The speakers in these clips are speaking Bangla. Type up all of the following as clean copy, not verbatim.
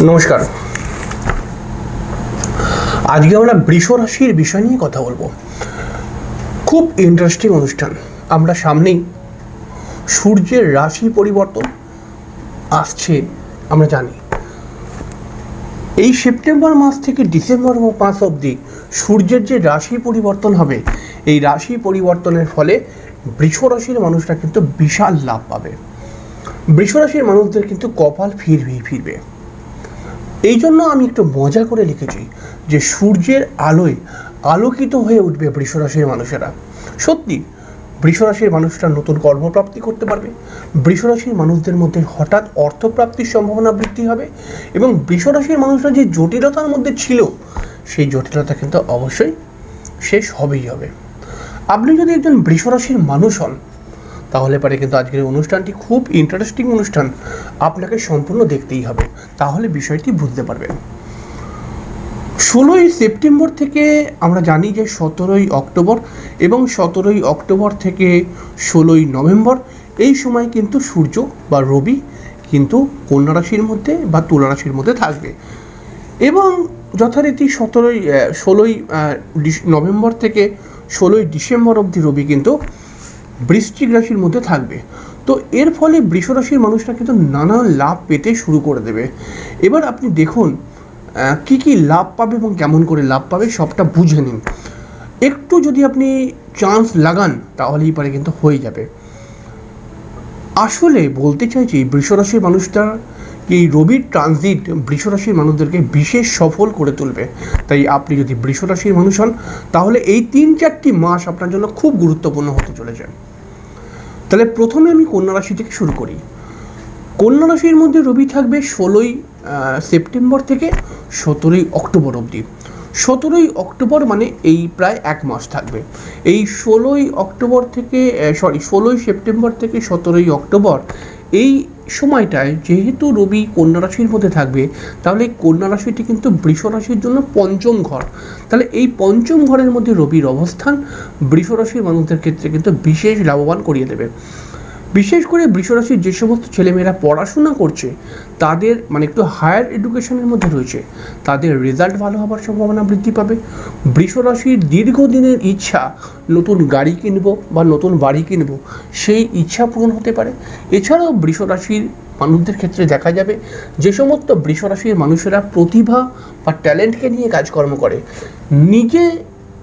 নমস্কার। আজকে আমরা বৃষ রাশির বিষয় নিয়ে কথা বলবো। খুব ইন্টারেস্টিং অনুষ্ঠান। আমরা সামনেই সূর্যের রাশি পরিবর্তন আসছে, আমরা জানি। এই সেপ্টেম্বর মাস থেকে ডিসেম্বর মাস অবধি সূর্যের যে রাশি পরিবর্তন হবে, এই রাশি পরিবর্তনের ফলে বৃষ রাশির মানুষরা কিন্তু বিশাল লাভ পাবে। বৃষ রাশির মানুষদের কিন্তু কপাল ফিরবে। এই জন্য আমি একটু মজা করে লিখেছি যে সূর্যের আলোয় আলোকিত হয়ে উঠবে বৃষ রাশির মানুষেরা। সত্যি বৃষ রাশির মানুষরা নতুন কর্মপ্রাপ্তি করতে পারবে। বৃষ রাশির মানুষদের মধ্যে হঠাৎ অর্থপ্রাপ্তির সম্ভাবনা বৃদ্ধি হবে এবং বৃষ রাশির মানুষরা যে জটিলতার মধ্যে ছিল, সেই জটিলতা কিন্তু অবশ্যই শেষ হবেই হবে। আপনি যদি একজন বৃষ রাশির মানুষ হন, তাহলে পরে কিন্তু আজকের অনুষ্ঠানটি খুব ইন্টারেস্টিং অনুষ্ঠান, আপনাকে সম্পূর্ণ দেখতেই হবে, তাহলে বিষয়টি বুঝতে পারবেন। 16ই সেপ্টেম্বর থেকে আমরা জানি যে 17ই অক্টোবর এবং 17ই অক্টোবর থেকে 16ই নভেম্বর এই সময় কিন্তু সূর্য বা রবি কিন্তু কন্যা রাশির মধ্যে বা তুলা রাশির মধ্যে থাকবে এবং যথারীতি 16ই নভেম্বর থেকে 16ই ডিসেম্বর অবধি রবি কিন্তু বৃশ্চিক রাশির মধ্যে থাকবে। তো এর ফলে বৃষ রাশির মানুষরা কিন্তু নানা লাভ পেতে শুরু করে দেবে। এবার আপনি দেখুন কি কি লাভ পাবে এবং কেমন করে লাভ পাবে সবটা বুঝে নিন। একটু যদি আপনি চান্স লাগান তাহলেই পারে কিন্তু হয়ে যাবে। আসলে বলতে চাইছি বৃষ রাশির মানুষরা এই রবির ট্রানজিট বৃষ রাশির মানুষদেরকে বিশেষ সফল করে তুলবে। তাই আপনি যদি বৃষ রাশির মানুষ হন, তাহলে এই 3-4টি মাস আপনার জন্য খুব গুরুত্বপূর্ণ হতে চলেছে। তাহলে প্রথমে আমি কন্যা রাশি থেকে শুরু করি। কন্যা রাশির মধ্যে রবি থাকবে 16ই সেপ্টেম্বর থেকে 17ই অক্টোবর অবধি। 17ই অক্টোবর মানে এই প্রায় এক মাস থাকবে। এই 16ই সেপ্টেম্বর থেকে 17ই অক্টোবর এই সময়টায় যেহেতু রবি কন্যা রাশির মধ্যে থাকবে, তাহলে এই কন্যা রাশিটি কিন্তু বৃষ রাশির জন্য পঞ্চম ঘর। তাহলে এই পঞ্চম ঘরের মধ্যে রবির অবস্থান বৃষ রাশির মানুষদের ক্ষেত্রে কিন্তু বিশেষ লাভবান করিয়ে দেবে। বিশেষ করে বৃষ রাশির যে সমস্ত ছেলেমেয়েরা পড়াশোনা করছে, তাদের মানে একটু হায়ার এডুকেশনের মধ্যে রয়েছে, তাদের রেজাল্ট ভালো হওয়ার সম্ভাবনা বৃদ্ধি পাবে। বৃষ রাশির দীর্ঘদিনের ইচ্ছা নতুন গাড়ি কিনবো বা নতুন বাড়ি কিনবো, সেই ইচ্ছা পূরণ হতে পারে। এছাড়াও বৃষ রাশির মানুষদের ক্ষেত্রে দেখা যাবে যে সমস্ত বৃষ রাশির মানুষেরা প্রতিভা বা ট্যালেন্টকে নিয়ে কাজকর্ম করে, নিজে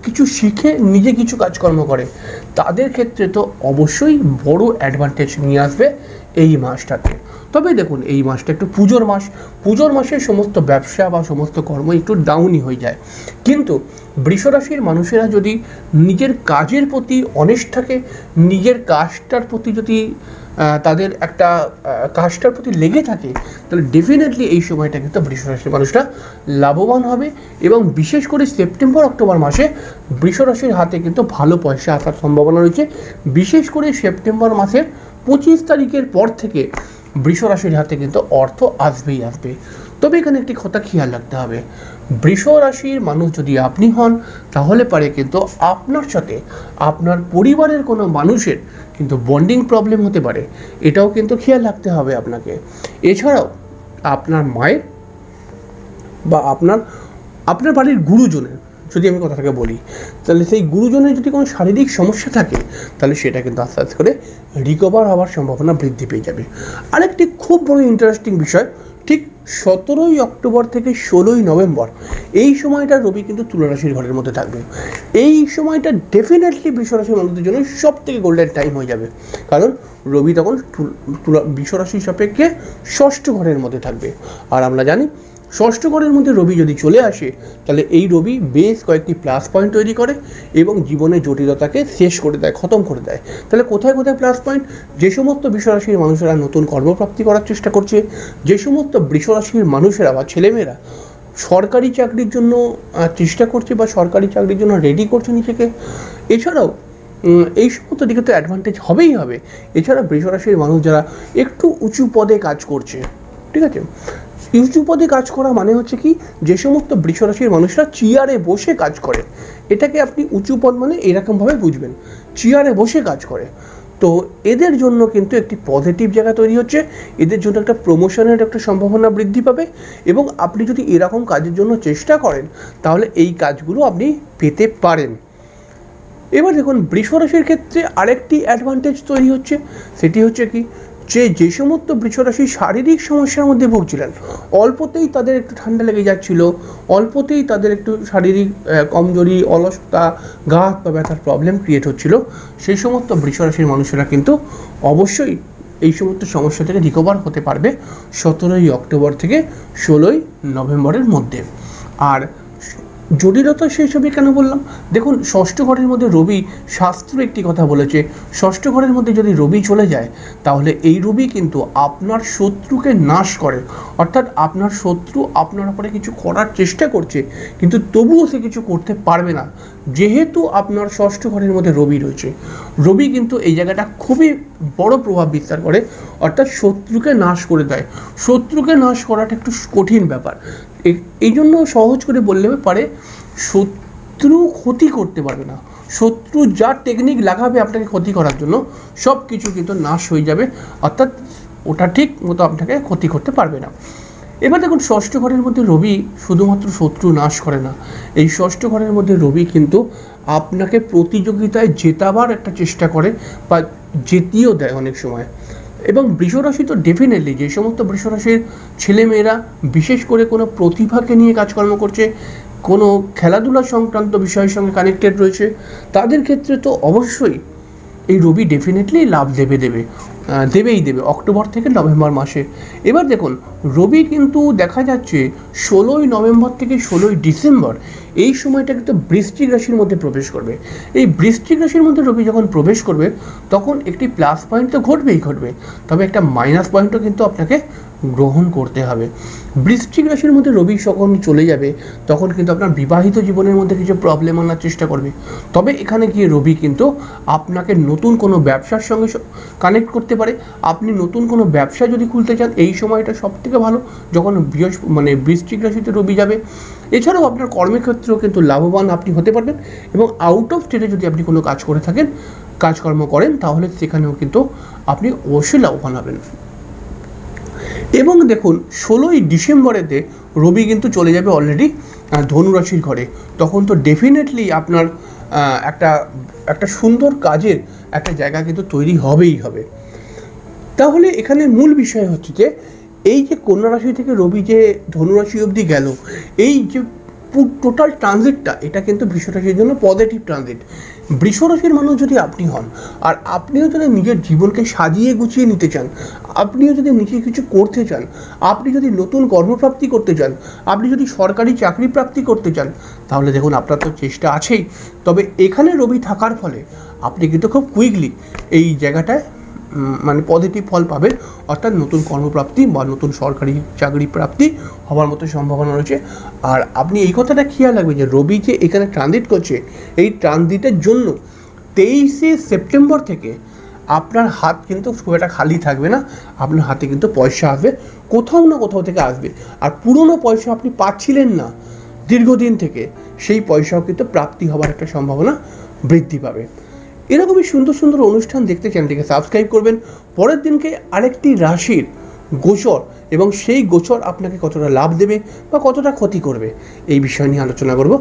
কিছু শিখে নিজে কিছু কাজকর্ম করে, তাদের ক্ষেত্রে তো অবশ্যই বড় অ্যাডভান্টেজ নিয়ে আসবে এই মাসটাতে। তবে দেখুন এই মাসটা একটু পুজোর মাসে সমস্ত ব্যবসা বা সমস্ত কর্ম একটু ডাউনই হয়ে যায়। কিন্তু বৃষ রাশির মানুষেরা যদি নিজের কাজের প্রতি অনেস্ট থাকে, নিজের কাজটার প্রতি যদি তাদের একটা কাজটার প্রতি লেগে থাকে, তাহলে ডেফিনেটলি এই সময়টা কিন্তু বৃষ রাশির মানুষরা লাভবান হবে। এবং বিশেষ করে সেপ্টেম্বর অক্টোবর মাসে বৃষ রাশির হাতে কিন্তু ভালো পয়সা আসার সম্ভাবনা রয়েছে। বিশেষ করে সেপ্টেম্বর মাসের 25 তারিখের পর থেকে বৃষ রাশির হাতে কিন্তু অর্থ আসবেই আসবে। তবে এখানে একটি কথা খেয়াল রাখতে হবে, বৃষ রাশির মানুষ যদি আপনি হন, তাহলে পারে কিন্তু আপনার সাথে আপনার পরিবারের কোনো মানুষের কিন্তু বন্ডিং প্রবলেম হতে পারে, এটাও কিন্তু খেয়াল রাখতে হবে আপনাকে। এছাড়াও আপনার মায়ের বা আপনার বাড়ির গুরুজনের যদি আমি কথাটাকে বলি, তাহলে সেই গুরুজনের যদি কোনো শারীরিক সমস্যা থাকে, তাহলে সেটা কিন্তু আস্তে আস্তে করে রিকভার হওয়ার সম্ভাবনা বৃদ্ধি পেয়ে যাবে। আরেকটি খুব বড় ইন্টারেস্টিং বিষয়, ঠিক 17ই অক্টোবর থেকে 16ই নভেম্বর এই সময়টা রবি কিন্তু তুলা রাশির ঘরের মধ্যে থাকবে। এই সময়টা ডেফিনেটলি বৃষ রাশির মানুষদের জন্য সব থেকে গোল্ডেন টাইম হয়ে যাবে, কারণ রবি তখন বৃষ রাশির সাপেক্ষে 6ষ্ঠ ঘরের মধ্যে থাকবে। আর আমরা জানি 6ষ্ঠ ঘরের মধ্যে রবি যদি চলে আসে, তাহলে এই রবি বেশ কয়েকটি প্লাস পয়েন্ট তৈরি করে এবং জীবনের জটিলতাকে শেষ করে দেয়, খতম করে দেয়। তাহলে কোথায় কোথায় প্লাস পয়েন্ট? যে সমস্ত বৃষ রাশির মানুষেরা নতুন কর্মপ্রাপ্তি করার চেষ্টা করছে, যে সমস্ত বৃষ রাশির মানুষেরা বা ছেলেমেয়েরা সরকারি চাকরির জন্য চেষ্টা করছে বা সরকারি চাকরির জন্য রেডি করছে নিজেকে, এছাড়াও এই সমস্ত দিকে তো অ্যাডভান্টেজ হবেই হবে। এছাড়া বৃষ রাশির মানুষ যারা একটু উঁচু পদে কাজ করছে, ঠিক আছে, উঁচু পদে কাজ করা মানে হচ্ছে কি, যে সমস্ত বৃষ রাশির মানুষরা চেয়ারে বসে কাজ করে, এটাকে আপনি উঁচু পদ মানে এরকমভাবে বুঝবেন, চেয়ারে বসে কাজ করে। তো এদের জন্য কিন্তু একটি পজিটিভ জায়গা তৈরি হচ্ছে, এদের জন্য একটা প্রমোশনের একটা সম্ভাবনা বৃদ্ধি পাবে, এবং আপনি যদি এরকম কাজের জন্য চেষ্টা করেন তাহলে এই কাজগুলো আপনি পেতে পারেন। এবার দেখুন বৃষ রাশির ক্ষেত্রে আরেকটি অ্যাডভান্টেজ তৈরি হচ্ছে, সেটি হচ্ছে কি, যে সমস্ত বৃষ রাশি শারীরিক সমস্যার মধ্যে ভুগছিলেন, অল্পতেই তাদের একটু ঠান্ডা লেগে যাচ্ছিল, অল্পতেই তাদের একটু শারীরিক কমজোরি, অলসতা, গা হাত পা ব্যথার প্রবলেম ক্রিয়েট হচ্ছিল, সেই সমস্ত বৃষ রাশির মানুষেরা কিন্তু অবশ্যই এই সমস্ত সমস্যা থেকে রিকভার হতে পারবে 17ই অক্টোবর থেকে 16ই নভেম্বরের মধ্যে। আর জটিলতা সেই সবই কেন বললাম, দেখুন ষষ্ঠ ঘরের মধ্যে রবি, শাস্ত্র একটি কথা বলেছে, ষষ্ঠ ঘরের মধ্যে যদি রবি চলে যায় তাহলে এই রবি কিন্তু আপনার শত্রুকে নাশ করে, অর্থাৎ আপনার শত্রু আপনার উপরে কিছু করার চেষ্টা করছে কিন্তু তবুও সে কিছু করতে পারবে না, যেহেতু আপনার ষষ্ঠ ঘরের মধ্যে রবি রয়েছে। রবি কিন্তু এই জায়গাটা খুবই বড় প্রভাব বিস্তার করে, অর্থাৎ শত্রুকে নাশ করে দেয়। শত্রুকে নাশ করাটা একটু কঠিন ব্যাপার, এই জন্য সহজ করে বললে পারে শত্রু ক্ষতি করতে পারবে না, শত্রু যা টেকনিক লাগাবে আপনাকে ক্ষতি করার জন্য সব কিছু কিন্তু নাশ হয়ে যাবে, অর্থাৎ ওটা ঠিক মতো আপনাকে ক্ষতি করতে পারবে না। এবার দেখুন ষষ্ঠ ঘরের মধ্যে রবি শুধুমাত্র শত্রু নাশ করে না, এই ষষ্ঠ ঘরের মধ্যে রবি কিন্তু আপনাকে প্রতিযোগিতায় জেতাবার একটা চেষ্টা করে বা জেতিয়েও দেয় অনেক সময়। এবং বৃষরাশি তো ডেফিনেটলি, যে সমস্ত বৃষরাশির ছেলেমেয়েরা বিশেষ করে কোনো প্রতিভাকে নিয়ে কাজকর্ম করছে, কোনো খেলাধুলা সংক্রান্ত বিষয়ের সঙ্গে কানেক্টেড রয়েছে, তাদের ক্ষেত্রে তো অবশ্যই এই রবি ডেফিনেটলি লাভ দেবেই অক্টোবর থেকে নভেম্বর মাসে। এবার দেখুন রবি কিন্তু দেখা যাচ্ছে 16ই নভেম্বর থেকে 16ই ডিসেম্বর এই সময়টা কিন্তু বৃশ্চিক রাশির মধ্যে প্রবেশ করবে। এই বৃশ্চিক রাশির মধ্যে রবি যখন প্রবেশ করবে তখন একটি প্লাস পয়েন্ট তো ঘটবে, তবে একটা মাইনাস পয়েন্টও কিন্তু আপনাকে গ্রহণ করতে হবে। বৃশ্চিক রাশির মধ্যে রবি যখন চলে যাবে তখন কিন্তু আপনার বিবাহিত জীবনের মধ্যে কিছু প্রবলেম আনার চেষ্টা করবে, তবে এখানে গিয়ে রবি কিন্তু আপনাকে নতুন কোনো ব্যবসার সঙ্গে কানেক্ট করতে পারে। আপনি নতুন কোনো ব্যবসা যদি খুলতে চান এই সময়টা সবথেকে ভালো, যখন বৃশ্চিক রাশিতে রবি যাবে। এছাড়াও আপনার কর্মক্ষেত্রেও কিন্তু লাভবান আপনি হতে পারবেন, এবং আউট অফ স্টেটে যদি আপনি কোনো কাজ করে থাকেন, কাজকর্ম করেন, তাহলে সেখানেও কিন্তু আপনি অবশ্যই লাভবান হবেন। এবং দেখুন 16ই ডিসেম্বরেতে রবি কিন্তু চলে যাবে অলরেডি ধনুরাশির ঘরে, তখন তো ডেফিনেটলি আপনার একটা সুন্দর কাজের একটা জায়গা কিন্তু তৈরি হবেই হবে। তাহলে এখানে মূল বিষয় হচ্ছে যে এই যে কন্যা রাশি থেকে রবি যে ধনুরাশি অবধি গেল, এই যে টোটাল ট্রানজিটটা, এটা কিন্তু বৃষ রাশির জন্য পজিটিভ ট্রানজিট। বৃষ রাশির মানুষ যদি আপনি হন, আর আপনিও যদি নিজের জীবনকে সাজিয়ে গুছিয়ে নিতে চান, আপনিও যদি নিজে কিছু করতে চান, আপনি যদি নতুন কর্মপ্রাপ্তি করতে চান, আপনি যদি সরকারি চাকরি প্রাপ্তি করতে চান, তাহলে দেখুন আপনার তো চেষ্টা আছেই, তবে এখানে রবি থাকার ফলে আপনি কিন্তু খুব কুইকলি এই জায়গাটায় পজিটিভ ফল পাবেন, অর্থাৎ নতুন কর্মপ্রাপ্তি বা নতুন সরকারি চাকরি প্রাপ্তি হওয়ার মতো সম্ভাবনা রয়েছে। আর আপনি এই কথাটা খেয়াল রাখবেন যে রবি যে এখানে ট্রানজিট করছে, এই ট্রানজিটের জন্য 23শে সেপ্টেম্বর থেকে আপনার হাত কিন্তু খুব একটা খালি থাকবে না, আপনার হাতে কিন্তু পয়সা আসবে, কোথাও না কোথাও থেকে আসবে। আর পুরনো পয়সা আপনি পাচ্ছিলেন না দীর্ঘদিন থেকে, সেই পয়সাও কিন্তু প্রাপ্তি হওয়ার একটা সম্ভাবনা বৃদ্ধি পাবে। এরকমই সুন্দর সুন্দর অনুষ্ঠান দেখতে চ্যানেলটিকে সাবস্ক্রাইব করবেন। পরের দিনকে আরেকটি রাশির গোচর এবং সেই গোচর আপনাকে কতটা লাভ দেবে বা কতটা ক্ষতি করবে এই বিষয় নিয়ে আলোচনা করব।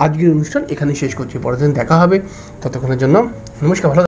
আজকের অনুষ্ঠান এখানেই শেষ করছি, পরের দিন দেখা হবে, ততক্ষণের জন্য নমস্কার, ভালো।